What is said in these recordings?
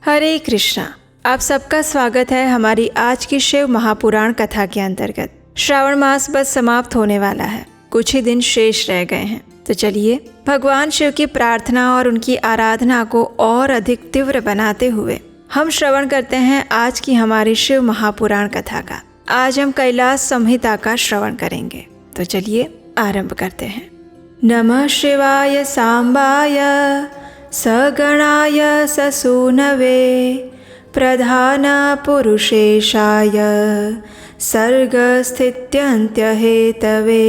हरे कृष्णा। आप सबका स्वागत है हमारी आज की शिव महापुराण कथा के अंतर्गत। श्रावण मास बस समाप्त होने वाला है, कुछ ही दिन शेष रह गए हैं। तो चलिए भगवान शिव की प्रार्थना और उनकी आराधना को और अधिक तीव्र बनाते हुए हम श्रवण करते हैं आज की हमारी शिव महापुराण कथा का। आज हम कैलाश संहिता का श्रवण करेंगे। तो चलिए आरंभ करते हैं। नमः शिवाय सांबाय सगणाय ससूनवे प्रधान पुरुषेशाय सर्गस्थित्यन्त्य हेतवे।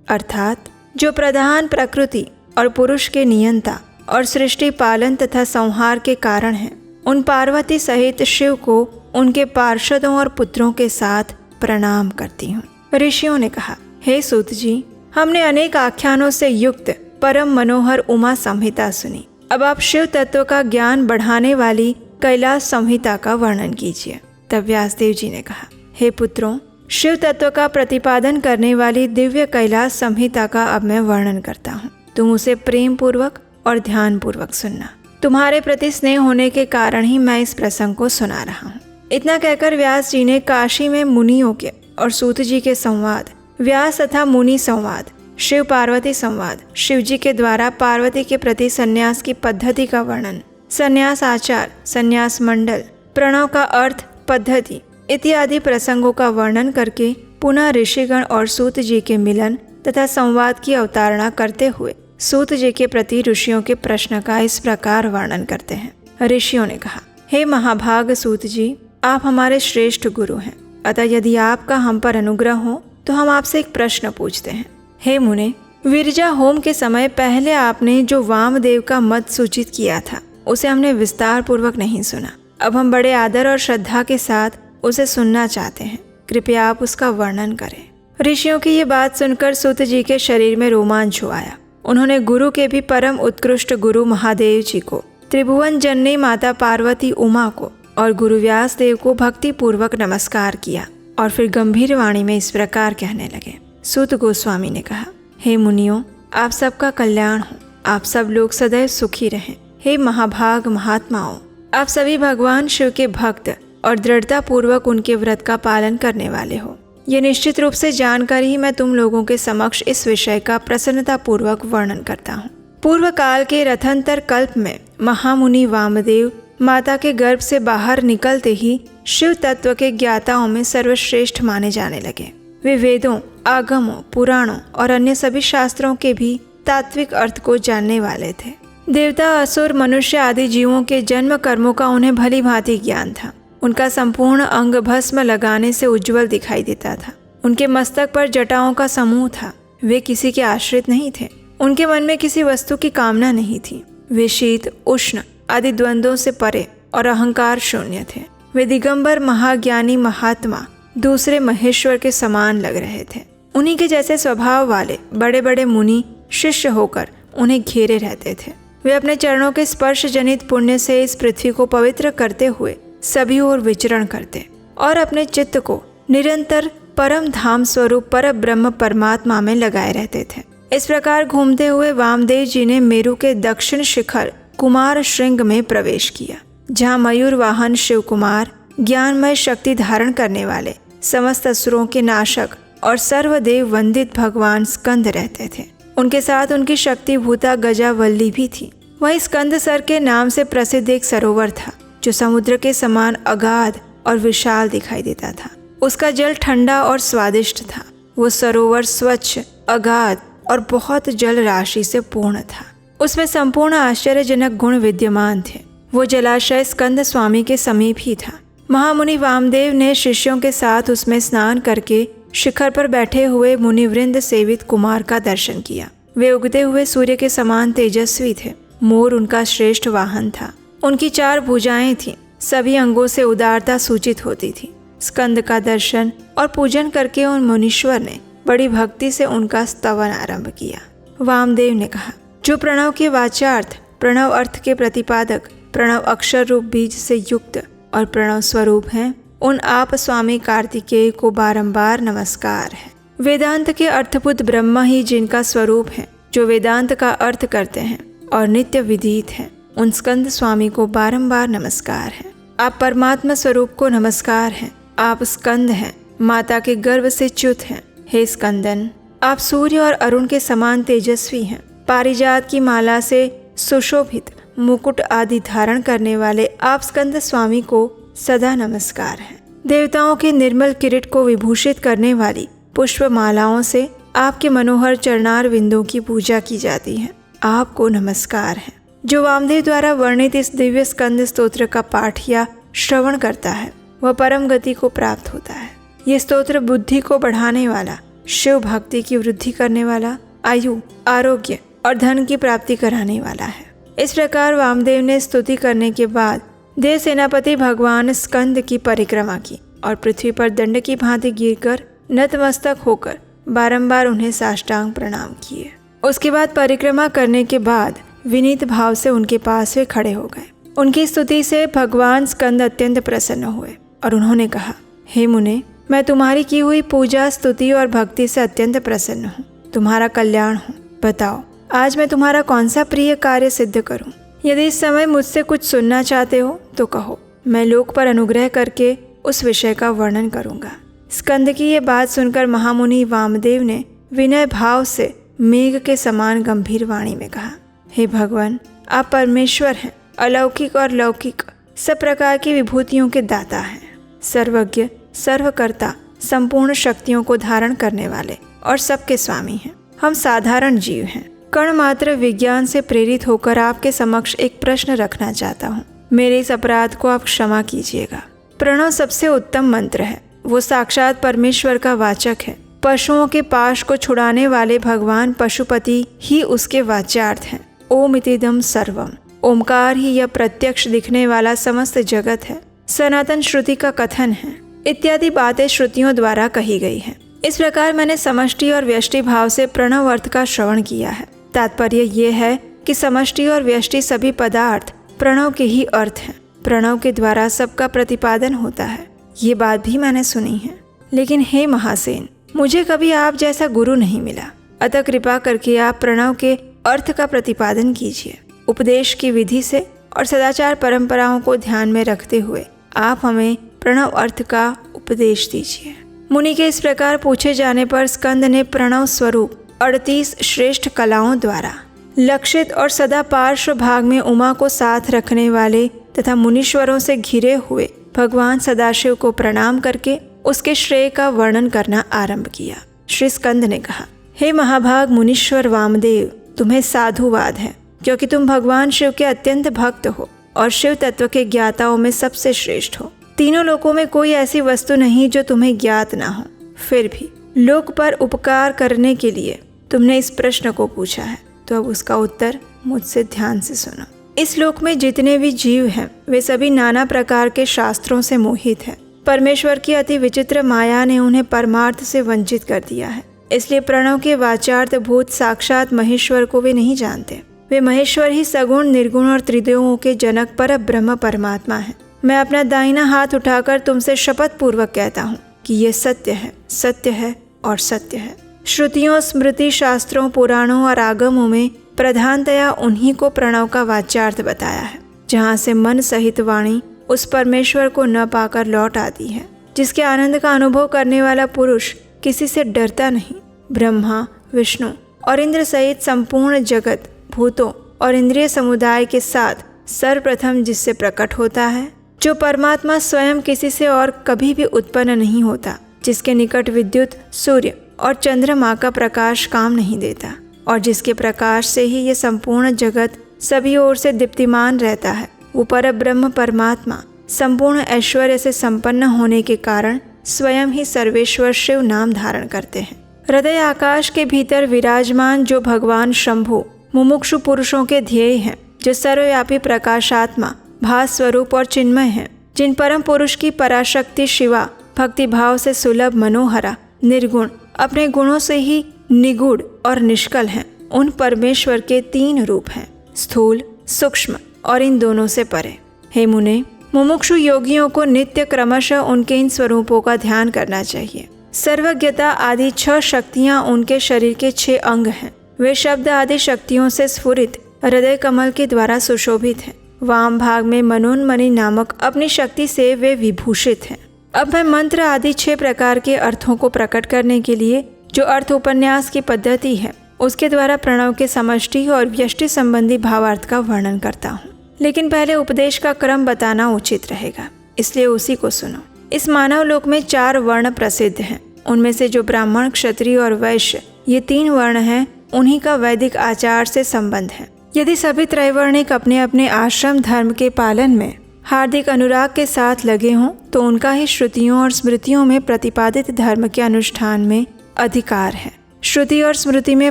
अर्थात जो प्रधान प्रकृति और पुरुष के नियंता और सृष्टि पालन तथा संहार के कारण हैं, उन पार्वती सहित शिव को उनके पार्षदों और पुत्रों के साथ प्रणाम करती हूँ। ऋषियों ने कहा, हे सूत जी, हमने अनेक आख्यानों से युक्त परम मनोहर उमा संहिता सुनी। अब आप शिव तत्व का ज्ञान बढ़ाने वाली कैलाश संहिता का वर्णन कीजिए। तब व्यासदेव जी ने कहा, हे पुत्रों, शिव तत्व का प्रतिपादन करने वाली दिव्य कैलाश संहिता का अब मैं वर्णन करता हूँ। तुम उसे प्रेम पूर्वक और ध्यान पूर्वक सुनना। तुम्हारे प्रति स्नेह होने के कारण ही मैं इस प्रसंग को सुना रहा हूँ। इतना कहकर व्यास जी ने काशी में मुनियों के और सूत जी के संवाद, व्यास तथा मुनि संवाद, शिव पार्वती संवाद, शिव जी के द्वारा पार्वती के प्रति संन्यास की पद्धति का वर्णन, संन्यास आचार, संन्यास मंडल, प्रणव का अर्थ, पद्धति इत्यादि प्रसंगों का वर्णन करके पुनः ऋषिगण और सूत जी के मिलन तथा संवाद की अवतारणा करते हुए सूत जी के प्रति ऋषियों के प्रश्न का इस प्रकार वर्णन करते हैं। ऋषियों ने कहा, हे महाभाग सूत जी, आप हमारे श्रेष्ठ गुरु हैं, अतः यदि आपका हम पर अनुग्रह हो तो हम आपसे एक प्रश्न पूछते हैं। हे मुने, विरजा होम के समय पहले आपने जो वामदेव का मत सूचित किया था उसे हमने विस्तार पूर्वक नहीं सुना। अब हम बड़े आदर और श्रद्धा के साथ उसे सुनना चाहते हैं, कृपया आप उसका वर्णन करें। ऋषियों की ये बात सुनकर सूत जी के शरीर में रोमांच हो आया। उन्होंने गुरु के भी परम उत्कृष्ट गुरु महादेव जी को, त्रिभुवन जननी माता पार्वती उमा को और गुरु व्यास देव को भक्ति पूर्वक नमस्कार किया और फिर गंभीर वाणी में इस प्रकार कहने लगे। सूत गोस्वामी ने कहा, हे मुनियों, आप सबका कल्याण हो, आप सब लोग सदैव सुखी रहें। हे महाभाग महात्माओं, आप सभी भगवान शिव के भक्त और दृढ़ता पूर्वक उनके व्रत का पालन करने वाले हो। ये निश्चित रूप से जानकर ही मैं तुम लोगों के समक्ष इस विषय का प्रसन्नता पूर्वक वर्णन करता हूँ। पूर्व काल के रथंतर कल्प में महामुनि वामदेव माता के गर्भ से बाहर निकलते ही शिव तत्व के ज्ञाताओं में सर्वश्रेष्ठ माने जाने लगे। वे वेदों, आगमों, पुराणों और अन्य सभी शास्त्रों के भी तात्विक अर्थ को जानने वाले थे। देवता, असुर, मनुष्य आदि जीवों के जन्म कर्मों का उन्हें भली भांति ज्ञान था। उनका संपूर्ण अंग भस्म लगाने से उज्जवल दिखाई देता था। उनके मस्तक पर जटाओं का समूह था। वे किसी के आश्रित नहीं थे। उनके मन में किसी वस्तु की कामना नहीं थी। वे शीत, उष्ण आदि द्वंद्वों से परे और अहंकार शून्य थे। वे दिगंबर महाज्ञानी महात्मा दूसरे महेश्वर के समान लग रहे थे। उन्हीं के जैसे स्वभाव वाले बड़े बड़े मुनि शिष्य होकर उन्हें घेरे रहते थे। वे अपने चरणों के स्पर्श जनित पुण्य से इस पृथ्वी को पवित्र करते हुए सभी ओर विचरण करते और अपने चित्त को निरंतर परम धाम स्वरूप पर ब्रह्म परमात्मा में लगाए रहते थे। इस प्रकार घूमते हुए वामदेव जी ने मेरु के दक्षिण शिखर कुमार श्रृंग में प्रवेश किया, जहाँ मयूर वाहन शिव कुमार, ज्ञानमय शक्ति धारण करने वाले, समस्त असुरों के नाशक और सर्वदेव वंदित भगवान स्कंद रहते थे। उनके साथ उनकी शक्ति भूता गजावल्ली भी थी। वहीं स्कंद सर के नाम से प्रसिद्ध एक सरोवर था, जो समुद्र के समान अगाध और विशाल दिखाई देता था। उसका जल ठंडा और स्वादिष्ट था। वो सरोवर स्वच्छ, अगाध और बहुत जल राशि से पूर्ण था। उसमें संपूर्ण आश्चर्यजनक गुण विद्यमान थे। वो जलाशय स्कंद स्वामी के समीप ही था। महामुनि वामदेव ने शिष्यों के साथ उसमें स्नान करके शिखर पर बैठे हुए मुनिवृंद सेवित कुमार का दर्शन किया। वे उगते हुए सूर्य के समान तेजस्वी थे। मोर उनका श्रेष्ठ वाहन था। उनकी 4 भुजाएं थीं। सभी अंगों से उदारता सूचित होती थी। स्कंद का दर्शन और पूजन करके उन मुनीश्वर ने बड़ी भक्ति से उनका स्तवन आरंभ किया। वामदेव ने कहा, जो प्रणव के वाचार्थ, प्रणव अर्थ के प्रतिपादक, प्रणव अक्षर रूप बीज से युक्त और प्रणव स्वरूप हैं, उन आप स्वामी कार्तिकेय को बारंबार नमस्कार है। वेदांत के अर्थभूत ब्रह्मा ही जिनका स्वरूप है, जो वेदांत का अर्थ करते हैं और नित्य विदित हैं, उन स्कंद स्वामी को बारंबार नमस्कार है। आप परमात्मा स्वरूप को नमस्कार हैं। आप स्कंद हैं, माता के गर्भ से च्युत हैं। हे स्कंदन, आप सूर्य और अरुण के समान तेजस्वी हैं। पारिजात की माला से सुशोभित मुकुट आदि धारण करने वाले आप स्कंद स्वामी को सदा नमस्कार है। देवताओं के निर्मल किरीट को विभूषित करने वाली पुष्प मालाओं से आपके मनोहर चरणार विंदों की पूजा की जाती है। आपको नमस्कार है। जो वामदेव द्वारा वर्णित इस दिव्य स्कंद स्तोत्र का पाठ या श्रवण करता है वह परम गति को प्राप्त होता है। ये स्तोत्र बुद्धि को बढ़ाने वाला, शिव भक्ति की वृद्धि करने वाला, आयु, आरोग्य और धन की प्राप्ति कराने वाला है। इस प्रकार वामदेव ने स्तुति करने के बाद देव सेनापति भगवान स्कंद की परिक्रमा की और पृथ्वी पर दंड की भांति गिरकर नतमस्तक होकर बारंबार उन्हें साष्टांग प्रणाम किए। उसके बाद परिक्रमा करने के बाद विनीत भाव से उनके पास वे खड़े हो गए। उनकी स्तुति से भगवान स्कंद अत्यंत प्रसन्न हुए और उन्होंने कहा, हे मुने, मैं तुम्हारी की हुई पूजा, स्तुति और भक्ति से अत्यंत प्रसन्न हूँ। तुम्हारा कल्याण हो। बताओ, आज मैं तुम्हारा कौन सा प्रिय कार्य सिद्ध करूँ? यदि इस समय मुझसे कुछ सुनना चाहते हो तो कहो, मैं लोक पर अनुग्रह करके उस विषय का वर्णन करूँगा। स्कंद की ये बात सुनकर महामुनि वामदेव ने विनय भाव से मेघ के समान गंभीर वाणी में कहा, हे भगवान, आप परमेश्वर हैं, अलौकिक और लौकिक सब प्रकार की विभूतियों के दाता हैं, सर्वज्ञ, सर्वकर्ता, संपूर्ण शक्तियों को धारण करने वाले और सबके स्वामी हैं। हम साधारण जीव हैं। कण मात्र विज्ञान से प्रेरित होकर आपके समक्ष एक प्रश्न रखना चाहता हूँ। मेरे इस अपराध को आप क्षमा कीजिएगा। प्रणव सबसे उत्तम मंत्र है। वो साक्षात परमेश्वर का वाचक है। पशुओं के पाश को छुड़ाने वाले भगवान पशुपति ही उसके वाच्यार्थ हैं। ओम इतिदम सर्वम। ओमकार ही यह प्रत्यक्ष दिखने वाला समस्त जगत है। सनातन श्रुति का कथन है। इत्यादि बातें श्रुतियों द्वारा कही गई हैं। इस प्रकार मैंने समष्टि और व्यष्टि भाव से प्रणव अर्थ का श्रवण किया है। तात्पर्य ये है कि समष्टि और व्यष्टि सभी पदार्थ प्रणव के ही अर्थ हैं। प्रणव के द्वारा सबका प्रतिपादन होता है। ये बात भी मैंने सुनी है। लेकिन हे महासेन, मुझे कभी आप जैसा गुरु नहीं मिला। अतः कृपा करके आप प्रणव के अर्थ का प्रतिपादन कीजिए। उपदेश की विधि से और सदाचार परंपराओं को ध्यान में रखते हुए आप हमें प्रणव अर्थ का उपदेश दीजिए। मुनि के इस प्रकार पूछे जाने पर स्कंद ने प्रणव स्वरूप 38 श्रेष्ठ कलाओं द्वारा लक्षित और सदा पार्श्व भाग में उमा को साथ रखने वाले तथा मुनीश्वरों से घिरे हुए भगवान सदाशिव को प्रणाम करके उसके श्रेय का वर्णन करना आरंभ किया। श्री स्कंद ने कहा, हे महाभाग मुनीश्वर वामदेव, तुम्हें साधुवाद है, क्योंकि तुम भगवान शिव के अत्यंत भक्त हो और शिव तत्व के ज्ञाताओं में सबसे श्रेष्ठ हो। तीनों लोकों में कोई ऐसी वस्तु नहीं जो तुम्हें ज्ञात ना हो। फिर भी लोक पर उपकार करने के लिए तुमने इस प्रश्न को पूछा है, तो अब उसका उत्तर मुझसे ध्यान से सुनो। इस लोक में जितने भी जीव हैं वे सभी नाना प्रकार के शास्त्रों से मोहित हैं। परमेश्वर की अति विचित्र माया ने उन्हें परमार्थ से वंचित कर दिया है। इसलिए प्रणव के वाचार्थ भूत साक्षात महेश्वर को वे नहीं जानते। वे महेश्वर ही सगुण, निर्गुण और त्रिदेवों के जनक पर ब्रह्म परमात्मा है। मैं अपना दाहिना हाथ उठाकर तुमसे शपथ पूर्वक कहता हूँ कि ये सत्य है, सत्य है और सत्य है। श्रुतियों, स्मृति, शास्त्रों, पुराणों और आगमों में प्रधानतया उन्हीं को प्रणव का वाच्यार्थ बताया है, जहाँ से मन सहित वाणी उस परमेश्वर को न पाकर लौट आती है, जिसके आनंद का अनुभव करने वाला पुरुष किसी से डरता नहीं। ब्रह्मा, विष्णु और इंद्र सहित संपूर्ण जगत, भूतों और इंद्रिय समुदाय के साथ सर्वप्रथम जिससे प्रकट होता है, जो परमात्मा स्वयं किसी से और कभी भी उत्पन्न नहीं होता, जिसके निकट विद्युत, सूर्य और चंद्रमा का प्रकाश काम नहीं देता और जिसके प्रकाश से ही ये संपूर्ण जगत सभी ओर से दीप्तिमान रहता है, वो परब्रह्म परमात्मा संपूर्ण ऐश्वर्य से संपन्न होने के कारण स्वयं ही सर्वेश्वर शिव नाम धारण करते हैं। हृदय आकाश के भीतर विराजमान जो भगवान शंभु मुमुक्षु पुरुषों के ध्येय हैं, जो सर्वव्यापी प्रकाशात्मा, भास स्वरूप और चिन्मय हैं, जिन परम पुरुष की पराशक्ति शिवा भक्ति भाव से सुलभ, मनोहरा, निर्गुण, अपने गुणों से ही निगूढ़ और निष्कल हैं, उन परमेश्वर के 3 रूप हैं, स्थूल, सूक्ष्म और इन दोनों से परे। हे मुने, मुमुक्षु योगियों को नित्य क्रमशः उनके इन स्वरूपों का ध्यान करना चाहिए। सर्वज्ञता आदि 6 शक्तियाँ उनके शरीर के 6 अंग हैं। वे शब्द आदि शक्तियों से स्फुरित हृदय कमल के द्वारा सुशोभित हैं। वाम भाग में मनोन्मणि नामक अपनी शक्ति से वे विभूषित हैं। अब मैं मंत्र आदि 6 प्रकार के अर्थों को प्रकट करने के लिए जो अर्थ उपन्यास की पद्धति है उसके द्वारा प्रणव के समष्टि और व्यष्टि संबंधी भावार्थ का वर्णन करता हूँ। लेकिन पहले उपदेश का क्रम बताना उचित रहेगा, इसलिए उसी को सुनो। इस मानव लोक में 4 वर्ण प्रसिद्ध हैं। उनमें से जो ब्राह्मण, क्षत्रिय और वैश्य ये 3 वर्ण हैं, उन्हीं का वैदिक आचार से संबंध है। यदि सभी त्रैवर्णिक अपने अपने आश्रम धर्म के पालन में हार्दिक अनुराग के साथ लगे हों तो उनका ही श्रुतियों और स्मृतियों में प्रतिपादित धर्म के अनुष्ठान में अधिकार है। श्रुति और स्मृति में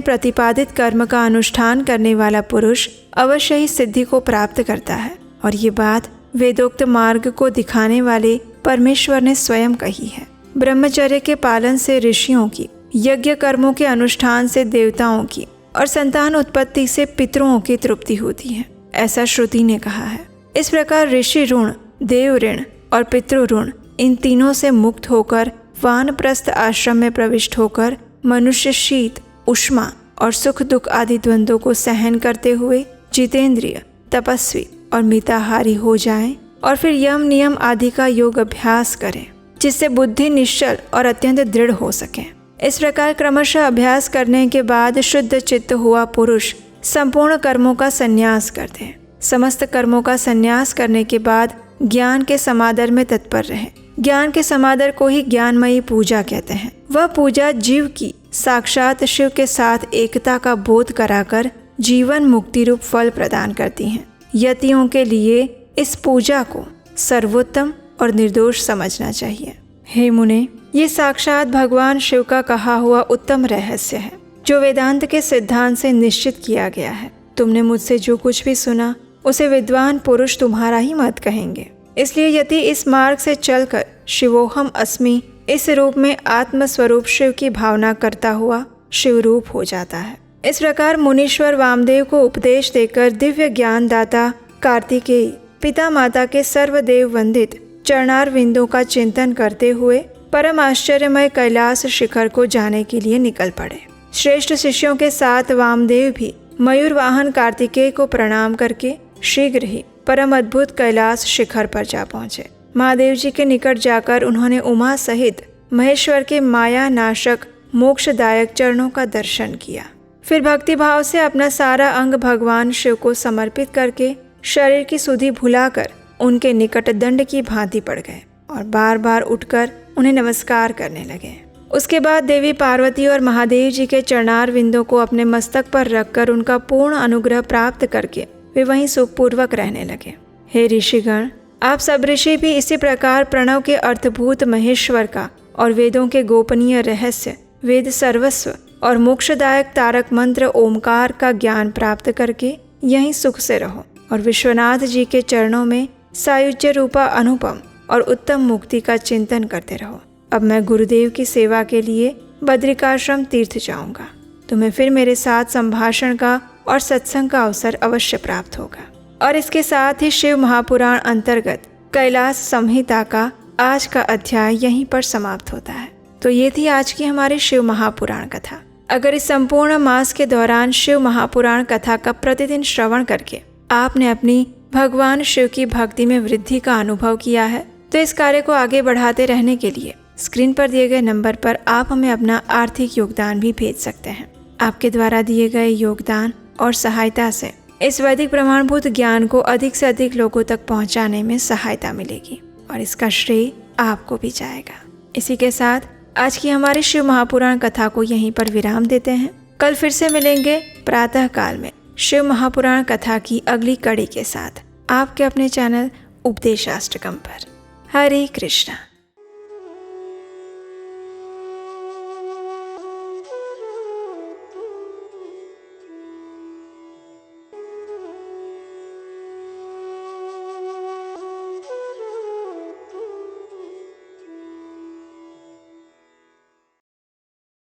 प्रतिपादित कर्म का अनुष्ठान करने वाला पुरुष अवश्य ही सिद्धि को प्राप्त करता है, और ये बात वेदोक्त मार्ग को दिखाने वाले परमेश्वर ने स्वयं कही है। ब्रह्मचर्य के पालन से ऋषियों की, यज्ञ कर्मों के अनुष्ठान से देवताओं की और संतान उत्पत्ति से पितरों की तृप्ति होती है, ऐसा श्रुति ने कहा है। इस प्रकार ऋषि ऋण, देव ऋण और पितृ ऋण इन तीनों से मुक्त होकर वानप्रस्थ आश्रम में प्रविष्ट होकर मनुष्य शीत, उष्मा और सुख दुख आदि द्वंद्वों को सहन करते हुए जितेंद्रिय, तपस्वी और मिताहारी हो जाएं और फिर यम नियम आदि का योग अभ्यास करें, जिससे बुद्धि निश्चल और अत्यंत दृढ़ हो सके। इस प्रकार क्रमशः अभ्यास करने के बाद शुद्ध चित्त हुआ पुरुष संपूर्ण कर्मों का संन्यास कर दे। समस्त कर्मों का संन्यास करने के बाद ज्ञान के समादर में तत्पर रहे। ज्ञान के समादर को ही ज्ञानमयी पूजा कहते हैं। वह पूजा जीव की साक्षात शिव के साथ एकता का बोध कराकर जीवन मुक्ति रूप फल प्रदान करती हैं। यतियों के लिए इस पूजा को सर्वोत्तम और निर्दोष समझना चाहिए। हे मुने, ये साक्षात भगवान शिव का कहा हुआ उत्तम रहस्य है जो वेदांत के सिद्धांत से निश्चित किया गया है। तुमने मुझसे जो कुछ भी सुना उसे विद्वान पुरुष तुम्हारा ही मत कहेंगे। इसलिए यदि इस मार्ग से चलकर शिवोहम अस्मि इस रूप में आत्मस्वरूप शिव की भावना करता हुआ शिव रूप हो जाता है। इस प्रकार मुनीश्वर वामदेव को उपदेश देकर दिव्य ज्ञान दाता कार्तिकेय पिता माता के सर्वदेव वंदित चरणार विंदों का चिंतन करते हुए परम आश्चर्यमय कैलाश शिखर को जाने के लिए निकल पड़े। श्रेष्ठ शिष्यों के साथ वामदेव भी मयूर वाहन कार्तिकेय को प्रणाम करके शीघ्र ही परम अद्भुत कैलाश शिखर पर जा पहुंचे। महादेव जी के निकट जाकर उन्होंने उमा सहित महेश्वर के माया नाशक मोक्षदायक चरणों का दर्शन किया। फिर भक्तिभाव से अपना सारा अंग भगवान शिव को समर्पित करके शरीर की सुधि भुलाकर उनके निकट दंड की भांति पड़ गए और बार बार उठकर उन्हें नमस्कार करने लगे। उसके बाद देवी पार्वती और महादेव जी के चरणार विंदों को अपने मस्तक पर रखकर उनका पूर्ण अनुग्रह प्राप्त करके वे वहीं सुखपूर्वक रहने लगे। हे ऋषिगण, आप सब ऋषि भी इसी प्रकार प्रणव के अर्थभूत महेश्वर का और वेदों के गोपनीय रहस्य, वेद सर्वस्व और मोक्षदायक तारक मंत्र ओमकार का ज्ञान प्राप्त करके यहीं सुख से रहो और विश्वनाथ जी के चरणों में सायुज्य रूपा अनुपम और उत्तम मुक्ति का चिंतन करते रहो। अब मैं गुरुदेव की सेवा के लिए बद्रिकाश्रम तीर्थ जाऊंगा। तुम्हें फिर मेरे साथ संभाषण का और सत्संग का अवसर अवश्य प्राप्त होगा। और इसके साथ ही शिव महापुराण अंतर्गत कैलाश संहिता का आज का अध्याय यहीं पर समाप्त होता है। तो ये थी आज की हमारी शिव महापुराण कथा। अगर इस संपूर्ण मास के दौरान शिव महापुराण कथा का प्रतिदिन श्रवण करके आपने अपनी भगवान शिव की भक्ति में वृद्धि का अनुभव किया है तो इस कार्य को आगे बढ़ाते रहने के लिए स्क्रीन पर दिए गए नंबर पर आप हमें अपना आर्थिक योगदान भी भेज सकते हैं। आपके द्वारा दिए गए योगदान और सहायता से इस वैदिक प्रमाणभूत ज्ञान को अधिक से अधिक लोगों तक पहुंचाने में सहायता मिलेगी और इसका श्रेय आपको भी जाएगा। इसी के साथ आज की हमारी शिव महापुराण कथा को यहीं पर विराम देते हैं। कल फिर से मिलेंगे प्रातः काल में शिव महापुराण कथा की अगली कड़ी के साथ आपके अपने चैनल उपदेशाष्टकम पर। हरे कृष्णा।